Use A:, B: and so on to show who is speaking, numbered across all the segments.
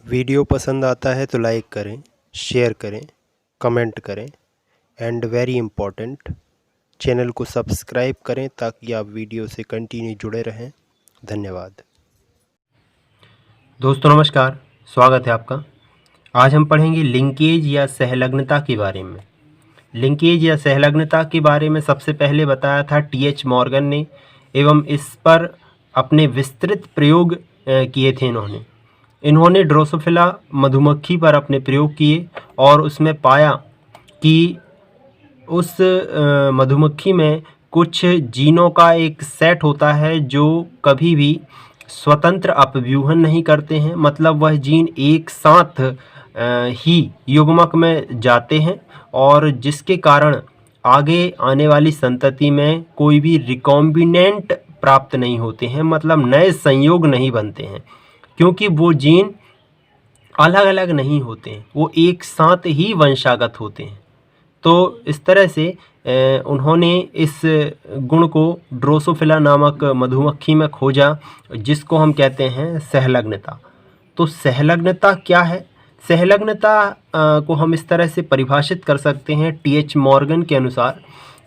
A: Video पसंद आता है तो लाइक करें, शेयर करें, कमेंट करें एंड वेरी इम्पोर्टेंट चैनल को सब्सक्राइब करें ताकि आप वीडियो से कंटिन्यू जुड़े रहें। धन्यवाद।
B: दोस्तों नमस्कार, स्वागत है आपका। आज हम पढ़ेंगे लिंकेज या सहलग्नता के बारे में। लिंकेज या सहलग्नता के बारे में सबसे पहले बताया था टी.एच. मॉर्गन ने एवं इस पर अपने विस्तृत प्रयोग किए थे। इन्होंने ड्रोसोफिला मधुमक्खी पर अपने प्रयोग किए और उसमें पाया कि उस मधुमक्खी में कुछ जीनों का एक सेट होता है जो कभी भी स्वतंत्र अपव्यूहन नहीं करते हैं, मतलब वह जीन एक साथ ही युग्मक में जाते हैं और जिसके कारण आगे आने वाली संतति में कोई भी रिकॉम्बिनेंट प्राप्त नहीं होते हैं, मतलब नए संयोग नहीं बनते हैं, क्योंकि वो जीन अलग अलग नहीं होते हैं, वो एक साथ ही वंशागत होते हैं। तो इस तरह से उन्होंने इस गुण को ड्रोसोफिला नामक मधुमक्खी में खोजा, जिसको हम कहते हैं सहलग्नता। तो सहलग्नता क्या है? सहलग्नता को हम इस तरह से परिभाषित कर सकते हैं टी.एच. मॉर्गन के अनुसार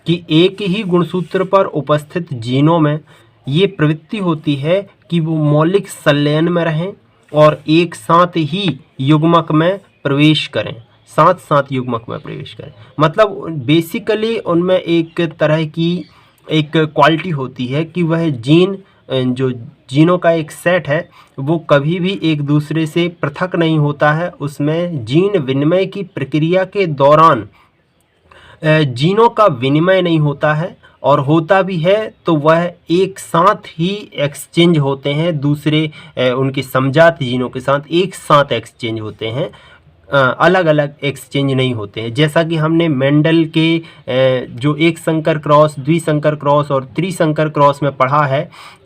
B: कि एक ही गुणसूत्र पर उपस्थित जीनों में ये प्रवृत्ति होती है कि वो मौलिक संलयन में रहें और एक साथ ही युग्मक में प्रवेश करें, साथ युग्मक में प्रवेश करें। मतलब बेसिकली उनमें एक तरह की एक क्वालिटी होती है कि वह जीन, जो जीनों का एक सेट है, वो कभी भी एक दूसरे से पृथक नहीं होता है। उसमें जीन विनिमय की प्रक्रिया के दौरान जीनों का विनिमय नहीं होता है, और होता भी है तो वह एक साथ ही एक्सचेंज होते हैं, दूसरे उनके समजात जीनों के साथ एक साथ एक्सचेंज होते हैं, अलग अलग एक्सचेंज नहीं होते हैं। जैसा कि हमने मेंडल के जो एक संकर क्रॉस, द्विसंकर क्रॉस और त्रिसंकर क्रॉस में पढ़ा है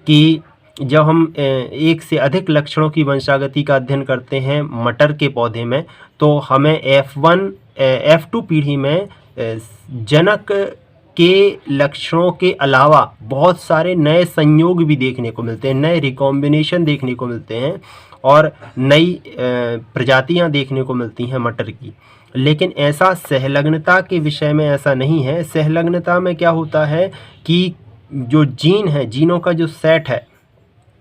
B: कि जब हम एक से अधिक लक्षणों की वंशागति का अध्ययन करते हैं मटर के पौधे में, तो हमें F1 F2 पीढ़ी में जनक के लक्षणों के अलावा बहुत सारे नए संयोग भी देखने को मिलते हैं, नए रिकॉम्बिनेशन देखने को मिलते हैं और नई प्रजातियां देखने को मिलती हैं मटर की। लेकिन ऐसा सहलग्नता के विषय में ऐसा नहीं है। सहलग्नता में क्या होता है कि जो जीन है, जीनों का जो सेट है,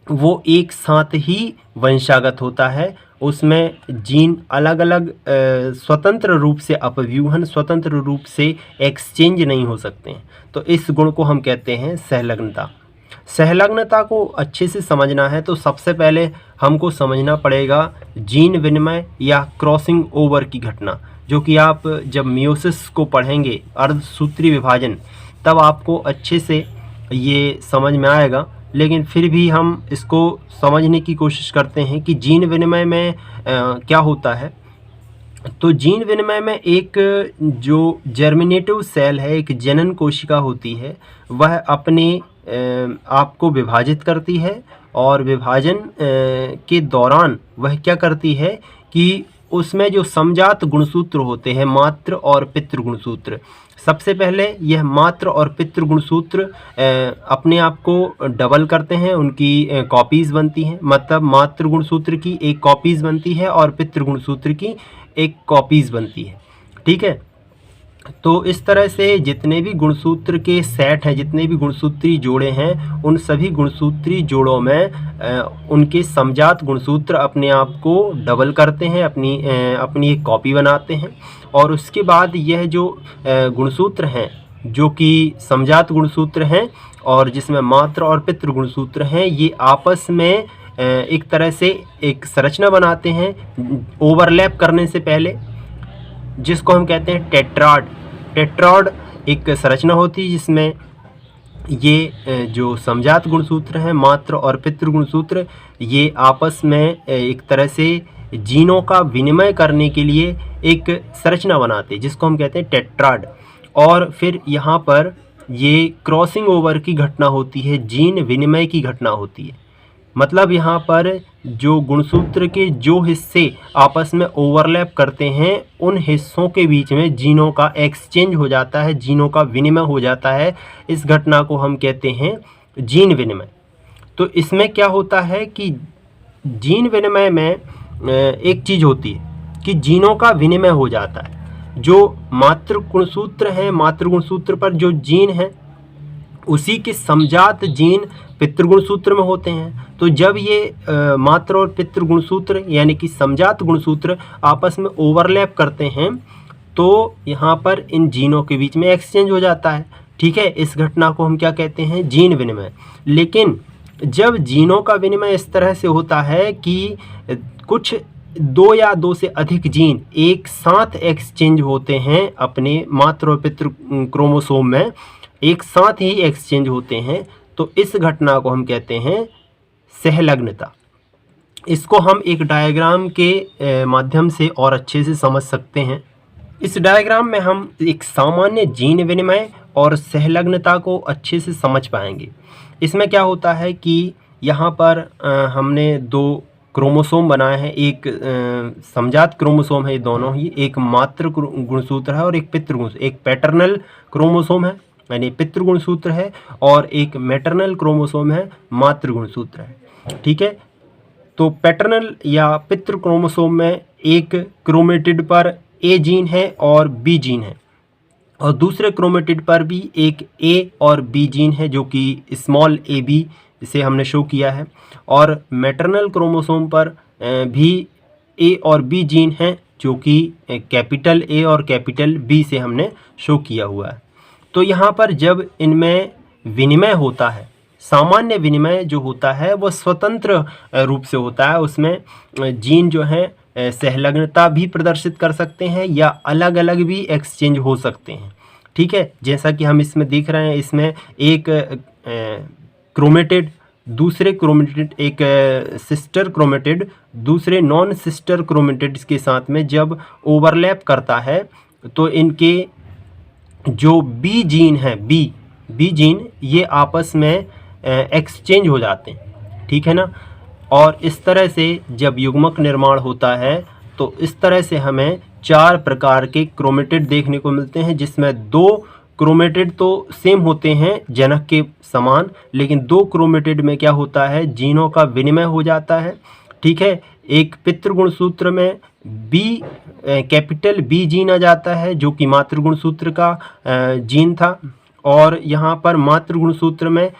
B: वो एक साथ ही वंशागत होता है। उसमें जीन अलग अलग स्वतंत्र रूप से अपव्यूहन, स्वतंत्र रूप से एक्सचेंज नहीं हो सकते हैं। तो इस गुण को हम कहते हैं सहलग्नता। सहलग्नता को अच्छे से समझना है तो सबसे पहले हमको समझना पड़ेगा जीन विनिमय या क्रॉसिंग ओवर की घटना, जो कि आप जब मियोसिस को पढ़ेंगे, अर्धसूत्री विभाजन, तब आपको अच्छे से ये समझ में आएगा। लेकिन फिर भी हम इसको समझने की कोशिश करते हैं कि जीन विनिमय में क्या होता है। तो जीन विनिमय में एक जो जर्मिनेटिव सेल है, एक जनन कोशिका होती है, वह अपने आप को विभाजित करती है और विभाजन के दौरान वह क्या करती है कि उसमें जो समजात गुणसूत्र होते हैं, मातृ और पितृ गुणसूत्र, सबसे पहले यह मातृ और पितृ गुणसूत्र अपने आप को डबल करते हैं, उनकी कॉपीज़ बनती हैं। मतलब मातृ गुणसूत्र की एक कॉपीज़ बनती है और पितृ गुणसूत्र की एक कॉपीज़ बनती है, ठीक है। तो इस तरह से जितने भी गुणसूत्र के सेट हैं, जितने भी गुणसूत्री जोड़े हैं, उन सभी गुणसूत्री जोड़ों में उनके समजात गुणसूत्र अपने आप को डबल करते हैं, अपनी एक कॉपी बनाते हैं। और उसके बाद यह जो गुणसूत्र हैं, जो कि समजात गुणसूत्र हैं और जिसमें मातृ और पितृ गुणसूत्र हैं, ये आपस में एक तरह से एक संरचना बनाते हैं ओवरलैप करने से पहले, जिसको हम कहते हैं टेट्राड। टेट्राड एक संरचना होती है जिसमें ये जो समजात गुणसूत्र हैं, मातृ और पितृ गुणसूत्र, ये आपस में एक तरह से जीनों का विनिमय करने के लिए एक संरचना बनाते हैं, जिसको हम कहते हैं टेट्राड। और फिर यहाँ पर ये क्रॉसिंग ओवर की घटना होती है, जीन विनिमय की घटना होती है। मतलब यहाँ पर जो गुणसूत्र के जो हिस्से आपस में ओवरलैप करते हैं, उन हिस्सों के बीच में जीनों का एक्सचेंज हो जाता है, जीनों का विनिमय हो जाता है। इस घटना को हम कहते हैं जीन विनिमय। तो इसमें क्या होता है कि जीन विनिमय में एक चीज़ होती है कि जीनों का विनिमय हो जाता है। जो मातृ गुणसूत्र हैं, मातृ गुणसूत्र पर जो जीन है उसी के समजात जीन पितृ गुणसूत्र में होते हैं। तो जब ये मातृ और पितृ गुणसूत्र यानी कि समजात गुणसूत्र आपस में ओवरलैप करते हैं तो यहाँ पर इन जीनों के बीच में एक्सचेंज हो जाता है। ठीक है, इस घटना को हम क्या कहते हैं? जीन विनिमय। लेकिन जब जीनों का विनिमय इस तरह से होता है कि कुछ 2 या 2 से अधिक जीन एक साथ एक्सचेंज होते हैं अपने मातृ और पितृ क्रोमोसोम में, एक साथ ही एक्सचेंज होते हैं, तो इस घटना को हम कहते हैं सहलग्नता। इसको हम एक डायग्राम के माध्यम से और अच्छे से समझ सकते हैं। इस डायग्राम में हम एक सामान्य जीन विनिमय और सहलग्नता को अच्छे से समझ पाएंगे। इसमें क्या होता है कि यहाँ पर हमने 2 क्रोमोसोम बनाए हैं। एक समजात क्रोमोसोम है, ये दोनों ही, एक मातृ गुणसूत्र है और एक पितृ गुणसूत्र। एक पैटर्नल क्रोमोसोम है यानी पितृ गुणसूत्र है और एक मैटरनल क्रोमोसोम है, मातृ गुणसूत्र है। ठीक है, तो पैटर्नल या पितृ क्रोमोसोम में एक क्रोमेटिड पर ए जीन है और बी जीन है और दूसरे क्रोमेटिड पर भी एक ए और बी जीन है जो कि स्मॉल ए बी से हमने शो किया है, और मैटरनल क्रोमोसोम पर भी ए और बी जीन है जो कि कैपिटल ए और कैपिटल बी से हमने शो किया हुआ है। तो यहाँ पर जब इनमें विनिमय होता है, सामान्य विनिमय जो होता है वो स्वतंत्र रूप से होता है। उसमें जीन जो हैं सहलग्नता भी प्रदर्शित कर सकते हैं या अलग अलग भी एक्सचेंज हो सकते हैं। ठीक है, जैसा कि हम इसमें देख रहे हैं, इसमें एक क्रोमेटिड दूसरे क्रोमेटिड, एक सिस्टर क्रोमेटिड दूसरे नॉन सिस्टर क्रोमेटिड्स के साथ में जब ओवरलैप करता है तो इनके जो बी जीन है, बी जीन, ये आपस में एक्सचेंज हो जाते हैं। ठीक है ना, और इस तरह से जब युग्मक निर्माण होता है तो इस तरह से हमें 4 प्रकार के क्रोमेटिड देखने को मिलते हैं, जिसमें 2 क्रोमेटिड तो सेम होते हैं जनक के समान, लेकिन 2 क्रोमेटिड में क्या होता है? जीनों का विनिमय हो जाता है। ठीक है, एक पितृ गुणसूत्र में बी कैपिटल बी जीन आ जाता है जो कि मातृ गुणसूत्र का जीन था, और यहाँ पर मातृ गुणसूत्र में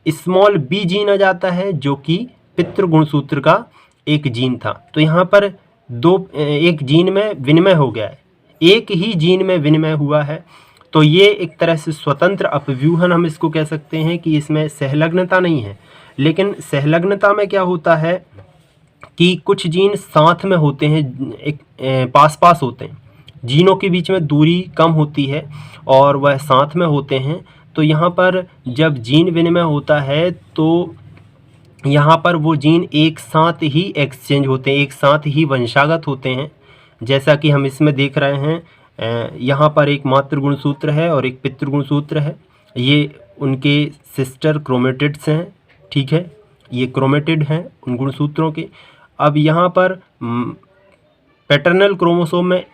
B: स्मॉल बी जीन आ जाता है जो कि पितृ गुणसूत्र का एक जीन था। तो यहाँ पर एक जीन में विनिमय हो गया है, एक ही जीन में विनिमय हुआ है। तो ये एक तरह से स्वतंत्र अपव्यूहन हम इसको कह सकते हैं कि इसमें सहलग्नता नहीं है। लेकिन सहलग्नता में क्या होता है कि कुछ जीन साथ में होते हैं, एक पास पास होते हैं, जीनों के बीच में दूरी कम होती है और वह साथ में होते हैं। तो यहाँ पर जब जीन विनिमय होता है तो यहाँ पर वो जीन एक साथ ही एक्सचेंज होते हैं, एक साथ ही वंशागत होते हैं। जैसा कि हम इसमें देख रहे हैं, यहाँ पर एक मातृ गुणसूत्र है और एक पितृ गुणसूत्र है, ये उनके सिस्टर क्रोमेटिड्स हैं। ठीक है, ये क्रोमेटिड हैं उन गुणसूत्रों के। अब यहाँ पर पैटर्नल क्रोमोसोम में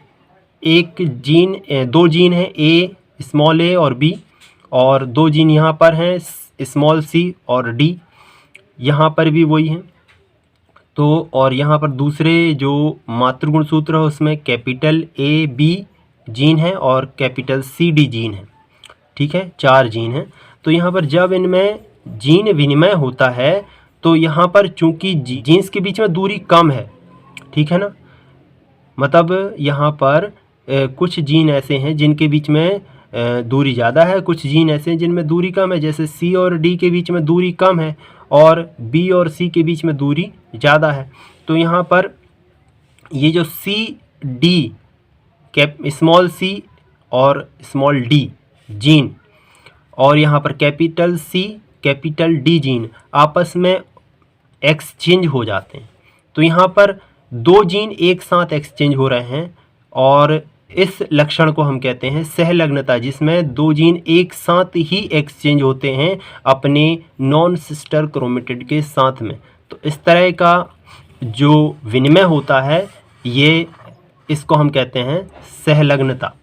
B: दो जीन हैं, ए स्मॉल ए और बी, और 2 जीन यहाँ पर हैं स्मॉल सी और डी, यहाँ पर भी वही हैं। तो और यहाँ पर दूसरे जो मातृ गुणसूत्र है उसमें कैपिटल ए बी जीन है और कैपिटल सी डी जीन है। ठीक है, 4 जीन हैं। तो यहाँ पर जब इनमें जीन विनिमय होता है तो यहाँ पर चूंकि जीन्स के बीच में दूरी कम है, ठीक है ना, मतलब यहाँ पर कुछ जीन ऐसे हैं जिनके बीच में दूरी ज़्यादा है, कुछ जीन ऐसे हैं जिनमें दूरी कम है। जैसे सी और डी के बीच में दूरी कम है और बी और सी के बीच में दूरी ज़्यादा है। तो यहाँ पर ये जो सी डी स्मॉल सी और स्मॉल डी जीन और यहाँ पर capital C capital D gene आपस में एक्सचेंज हो जाते हैं। तो यहाँ पर 2 जीन एक साथ एक्सचेंज हो रहे हैं और इस लक्षण को हम कहते हैं सहलग्नता, जिसमें 2 जीन एक साथ ही एक्सचेंज होते हैं अपने नॉन सिस्टर क्रोमेटिड के साथ में। तो इस तरह का जो विनिमय होता है, ये इसको हम कहते हैं सहलग्नता।